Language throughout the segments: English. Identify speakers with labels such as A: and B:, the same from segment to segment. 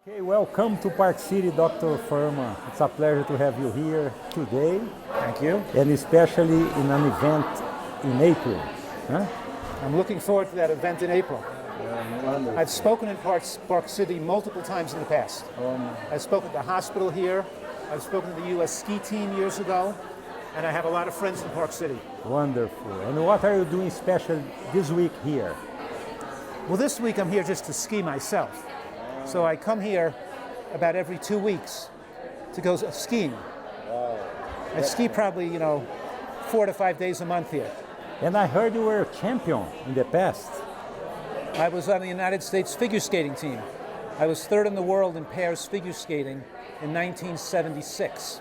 A: Okay, welcome to Park City, Dr. Fuhrman. It's a pleasure to have you here today.
B: Thank you.
A: And especially in an event in April. Huh?
B: I'm looking forward to that event in April.
A: Wonderful.
B: I've spoken in Park City multiple times in the past. I've spoken at the hospital here. I've spoken to the U.S. ski team years ago. And I have a lot of friends in Park City.
A: Wonderful. And what are you doing special this week here?
B: Well, this week I'm here just to ski myself. So I come here about every 2 weeks to go skiing. I ski probably, 4 to 5 days a month here.
A: And I heard you were a champion in the past.
B: I was on the United States figure skating team. I was third in the world in pairs figure skating in 1976.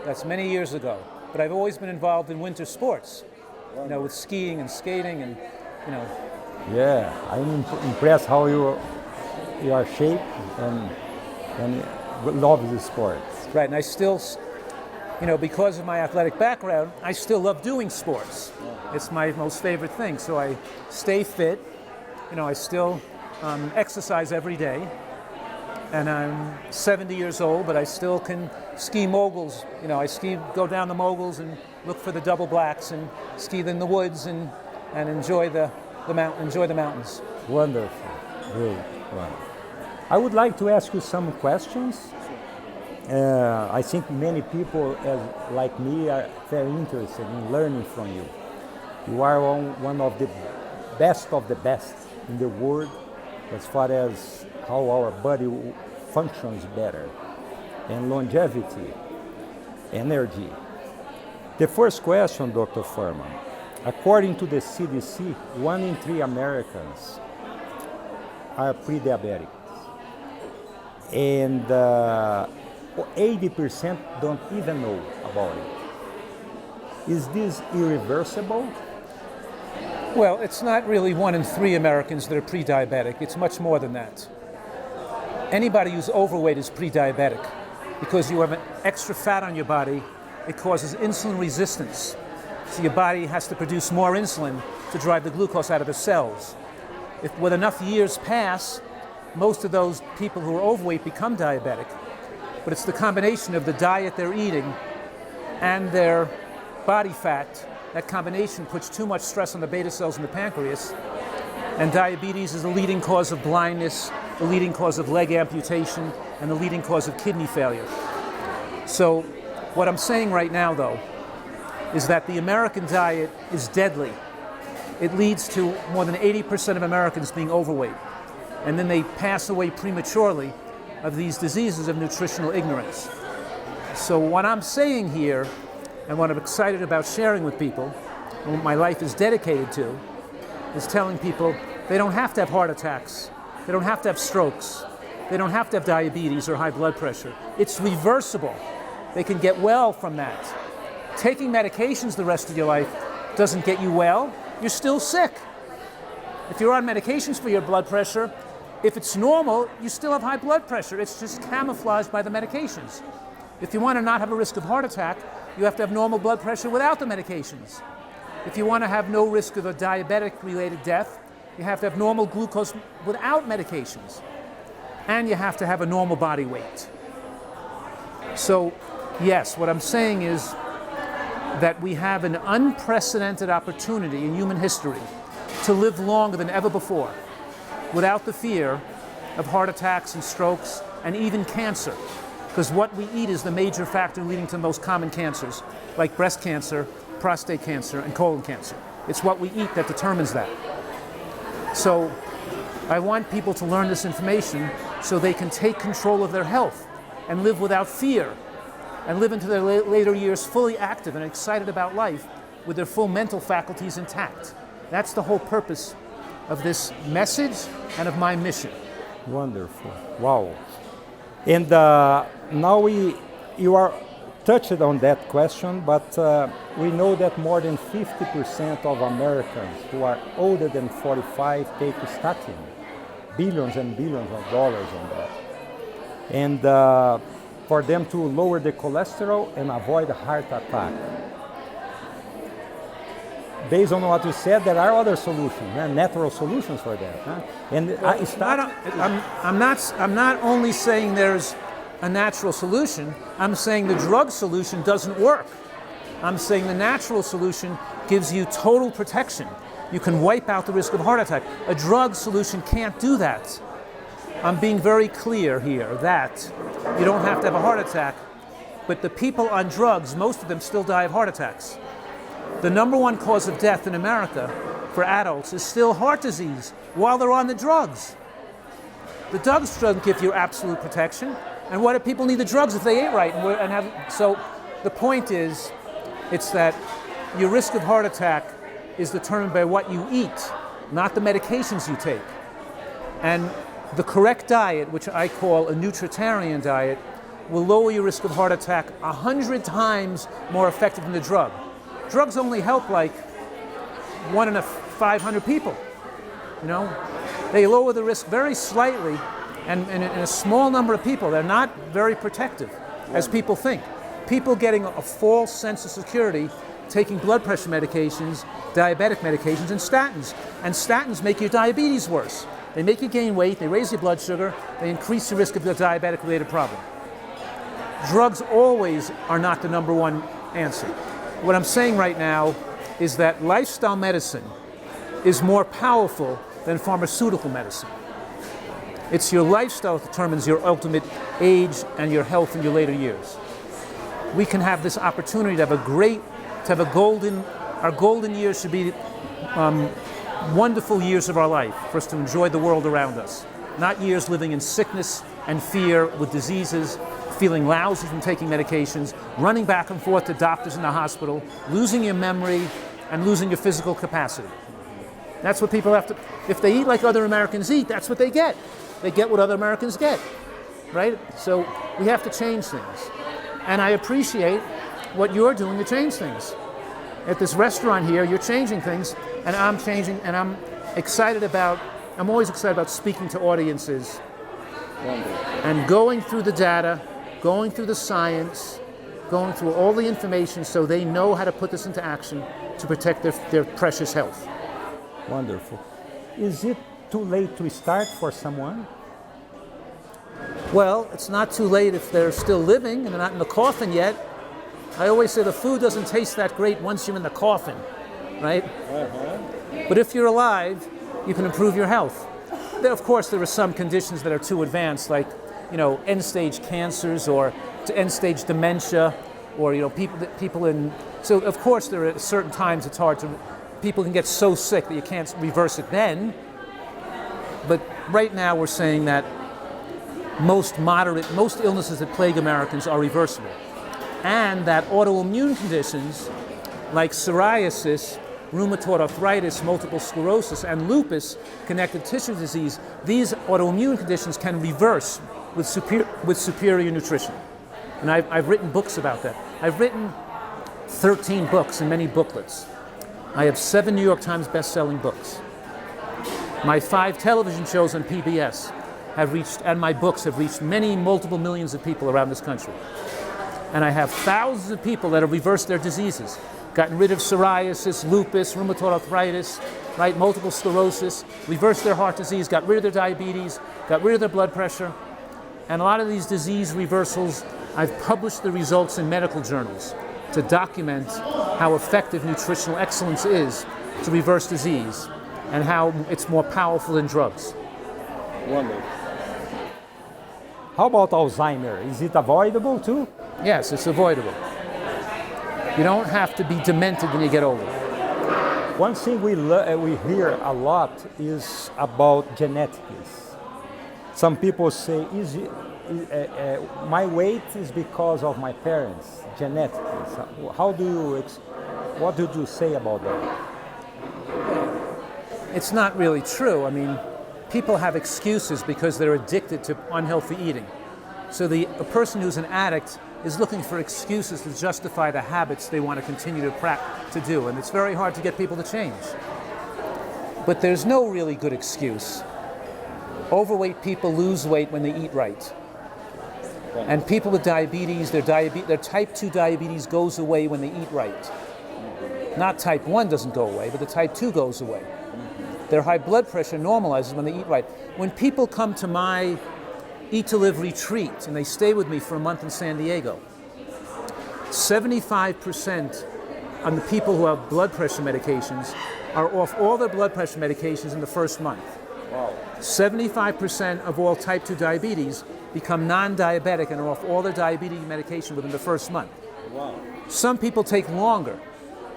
B: That's many years ago. But I've always been involved in winter sports, with skiing and skating and.
A: Yeah, I'm impressed how you are shaped and love the sports.
B: Right, and I still, because of my athletic background, I still love doing sports. It's my most favorite thing. So I stay fit. I still exercise every day. And I'm 70 years old, but I still can ski moguls. I go down the moguls and look for the double blacks and ski in the woods and enjoy the mountains.
A: Wonderful. Great. Wow. I would like to ask you some questions. I think many people, like me, are very interested in learning from you. You are one of the best in the world as far as how our body functions better, and longevity, energy. The first question, Dr. Fuhrman. According to the CDC, 1 in 3 Americans are pre-diabetic. And 80% don't even know about it. Is this irreversible?
B: Well, it's not really 1 in 3 Americans that are pre-diabetic. It's much more than that. Anybody who's overweight is pre-diabetic because you have an extra fat on your body. It causes insulin resistance. So your body has to produce more insulin to drive the glucose out of the cells. If with enough years pass, most of those people who are overweight become diabetic. But it's the combination of the diet they're eating and their body fat. That combination puts too much stress on the beta cells in the pancreas. And diabetes is the leading cause of blindness, the leading cause of leg amputation, and the leading cause of kidney failure. So what I'm saying right now, though, is that the American diet is deadly. It leads to more than 80% of Americans being overweight. And then they pass away prematurely of these diseases of nutritional ignorance. So what I'm saying here, and what I'm excited about sharing with people, and what my life is dedicated to, is telling people they don't have to have heart attacks, they don't have to have strokes, they don't have to have diabetes or high blood pressure. It's reversible. They can get well from that. Taking medications the rest of your life doesn't get you well. You're still sick. If you're on medications for your blood pressure, if it's normal, you still have high blood pressure. It's just camouflaged by the medications. If you want to not have a risk of heart attack, you have to have normal blood pressure without the medications. If you want to have no risk of a diabetic-related death, you have to have normal glucose without medications. And you have to have a normal body weight. So, yes, what I'm saying is that we have an unprecedented opportunity in human history to live longer than ever before without the fear of heart attacks and strokes and even cancer, because what we eat is the major factor leading to the most common cancers, like breast cancer, prostate cancer, and colon cancer. It's what we eat that determines that. So I want people to learn this information so they can take control of their health and live without fear and live into their later years fully active and excited about life with their full mental faculties intact. That's the whole purpose of this message and of my mission.
A: Wonderful. Wow. And now you are touched on that question, but we know that more than 50% of Americans who are older than 45 take statin. Billions and billions of dollars on that. And for them to lower the cholesterol and avoid a heart attack. based on what you said, there are other solutions, natural solutions for that. Huh? And
B: I'm not only saying there's a natural solution, I'm saying the drug solution doesn't work. I'm saying the natural solution gives you total protection. You can wipe out the risk of heart attack. A drug solution can't do that. I'm being very clear here that you don't have to have a heart attack, but the people on drugs, most of them still die of heart attacks. The number one cause of death in America for adults is still heart disease while they're on the drugs. The drugs don't give you absolute protection. And why do people need the drugs if they ate right? So the point is, it's that your risk of heart attack is determined by what you eat, not the medications you take. And the correct diet, which I call a nutritarian diet, will lower your risk of heart attack 100 times more effective than the drug. Drugs only help like 1 in 500 people. You know, they lower the risk very slightly, and in a small number of people, they're not very protective, as people think. People getting a false sense of security taking blood pressure medications, diabetic medications, and statins. And statins make your diabetes worse. They make you gain weight, they raise your blood sugar, they increase the risk of the diabetic-related problem. Drugs always are not the number one answer. What I'm saying right now is that lifestyle medicine is more powerful than pharmaceutical medicine. It's your lifestyle that determines your ultimate age and your health in your later years. We can have this opportunity to have our golden years should be wonderful years of our life for us to enjoy the world around us. Not years living in sickness and fear with diseases, feeling lousy from taking medications, running back and forth to doctors in the hospital, losing your memory and losing your physical capacity. That's what people have to, if they eat like other Americans eat, that's what they get. They get what other Americans get, right? So we have to change things. And I appreciate what you're doing to change things. At this restaurant here, you're changing things, and I'm changing, and I'm always excited about speaking to audiences and going through the data, going through the science, going through all the information so they know how to put this into action to protect their precious health.
A: Wonderful. Is it too late to start for someone?
B: Well, it's not too late if they're still living and they're not in the coffin yet. I always say the food doesn't taste that great once you're in the coffin, right? But if you're alive, you can improve your health. Of course, there are some conditions that are too advanced, like, end-stage cancers or end-stage dementia, or, people in... So, of course, there are certain times it's hard to... People can get so sick that you can't reverse it then. But right now we're saying that most illnesses that plague Americans are reversible. And that autoimmune conditions like psoriasis, rheumatoid arthritis, multiple sclerosis, and lupus, connective tissue disease, these autoimmune conditions can reverse with superior nutrition. And I've written books about that. I've written 13 books and many booklets. I have 7 New York Times best-selling books. My 5 television shows on PBS and my books have reached multiple millions of people around this country. And I have thousands of people that have reversed their diseases, gotten rid of psoriasis, lupus, rheumatoid arthritis, right, multiple sclerosis, reversed their heart disease, got rid of their diabetes, got rid of their blood pressure. And a lot of these disease reversals, I've published the results in medical journals to document how effective nutritional excellence is to reverse disease and how it's more powerful than drugs.
A: Wonderful. How about Alzheimer? Is it avoidable too?
B: Yes, it's avoidable. You don't have to be demented when you get older.
A: One thing we hear a lot is about genetics. Some people say, my weight is because of my parents, genetics. What do you say about that?
B: It's not really true. I mean, people have excuses because they're addicted to unhealthy eating. So a person who's an addict is looking for excuses to justify the habits they want to continue to do, and it's very hard to get people to change. But there's no really good excuse. Overweight people lose weight when they eat right. And people with diabetes, their type 2 diabetes goes away when they eat right. Not type 1 doesn't go away, but the type 2 goes away. Their high blood pressure normalizes when they eat right. When people come to my Eat to Live retreat and they stay with me for a month in San Diego, 75% of the people who have blood pressure medications are off all their blood pressure medications in the first month.
A: Wow.
B: 75% of all type 2 diabetes become non-diabetic and are off all their diabetes medication within the first month.
A: Wow.
B: Some people take longer.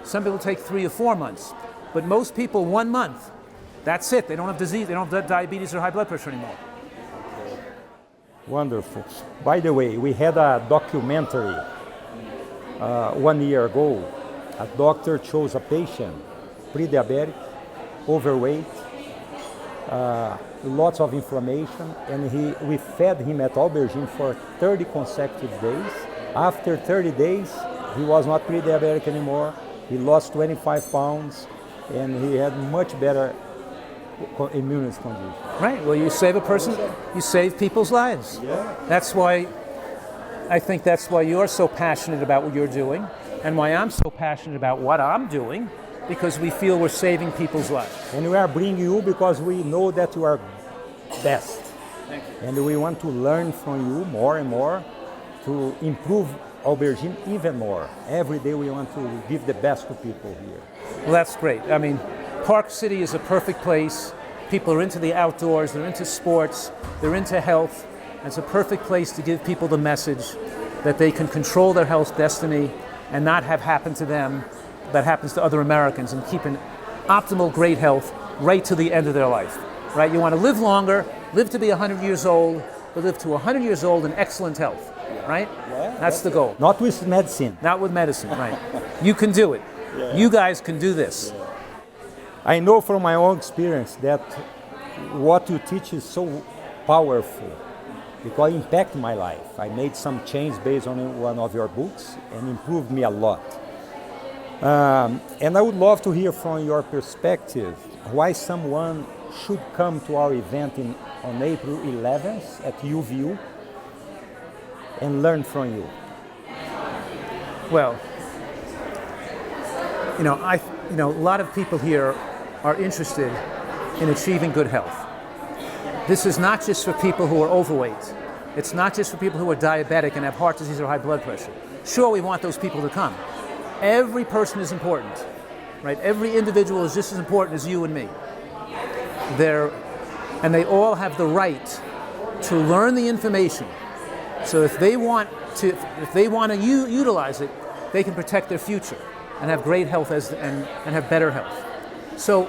B: Some people take 3 or 4 months. But most people, 1 month, that's it. They don't have disease, they don't have diabetes or high blood pressure anymore.
A: Wonderful. By the way, we had a documentary 1 year ago. A doctor chose a patient, pre-diabetic, overweight, lots of inflammation, and we fed him at Aubergine for 30 consecutive days. After 30 days, he was not pre-diabetic anymore. He lost 25 pounds, and he had much better immune condition.
B: Right. Well, you save a person, you save people's lives.
A: Yeah.
B: That's why, I think that's why you're so passionate about what you're doing, and why I'm so passionate about what I'm doing, because we feel we're saving people's lives.
A: And we are bringing you because we know that you are best.
B: Thank you.
A: And we want to learn from you more and more to improve Aubergine even more. Every day we want to give the best to people here.
B: Well, that's great. I mean, Park City is a perfect place. People are into the outdoors, they're into sports, they're into health. It's a perfect place to give people the message that they can control their health destiny and not have happen to them that happens to other Americans, and keep an optimal, great health right to the end of their life. Right? You want to live longer, live to be 100 years old, but live to 100 years old in excellent health. Right?
A: Yeah,
B: that's the goal.
A: Not with medicine.
B: Not with medicine, right. You can do it.
A: Yeah.
B: You guys can do this.
A: Yeah. I know from my own experience that what you teach is so powerful because it impacted my life. I made some change based on one of your books and improved me a lot. And I would love to hear from your perspective why someone should come to our event on April 11th at UVU and learn from you.
B: Well, a lot of people here are interested in achieving good health. This is not just for people who are overweight. It's not just for people who are diabetic and have heart disease or high blood pressure. Sure, we want those people to come. Every person is important, right? Every individual is just as important as you and me. And they all have the right to learn the information. So if they want to utilize it, they can protect their future and have great health and have better health. So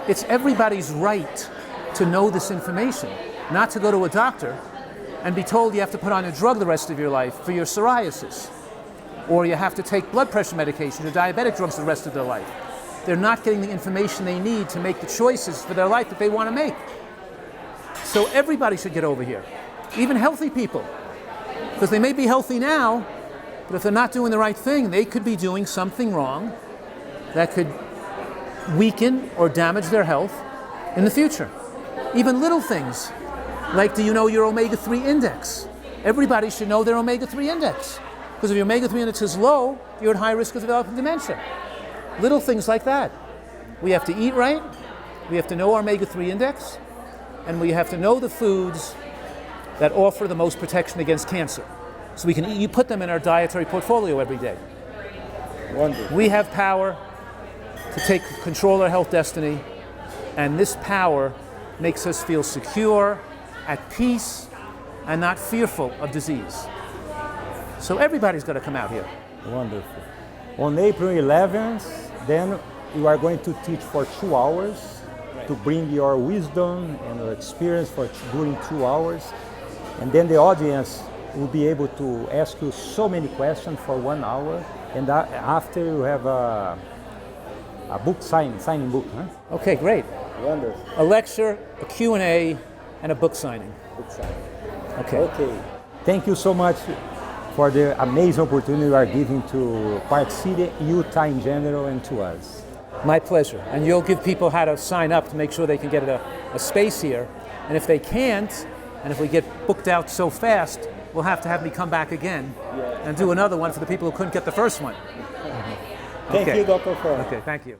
B: it's everybody's right to know this information, not to go to a doctor and be told you have to put on a drug the rest of your life for your psoriasis, or you have to take blood pressure medication or diabetic drugs the rest of their life. They're not getting the information they need to make the choices for their life that they want to make. So everybody should get over here, even healthy people, because they may be healthy now, but if they're not doing the right thing, they could be doing something wrong that could weaken or damage their health in the future. Even little things, like do you know your omega-3 index? Everybody should know their omega-3 index, because if your omega-3 index is low, you're at high risk of developing dementia. Little things like that. We have to eat right, we have to know our omega-3 index, and we have to know the foods that offer the most protection against cancer. So you put them in our dietary portfolio every day.
A: Wonderful.
B: We have power to control our health destiny, and this power makes us feel secure, at peace, and not fearful of disease. So everybody's got to come out here.
A: Wonderful. On April 11th, then you are going to teach for 2 hours, right, to bring your wisdom and your experience during 2 hours. And then the audience will be able to ask you so many questions for 1 hour. And after you have a book signing book, huh?
B: Okay, great.
A: Wonderful.
B: A lecture, a Q&A, and a book signing.
A: Book signing.
B: Okay.
A: Okay. Thank you so much for the amazing opportunity you are giving to Park City, Utah in general, and to us.
B: My pleasure. And you'll give people how to sign up to make sure they can get a space here. And if they can't, and if we get booked out so fast, we'll have to have me come back again and do another one for the people who couldn't get the first one.
A: Thank
B: Okay.
A: you, Dr. Fuhrman.
B: Okay, thank you.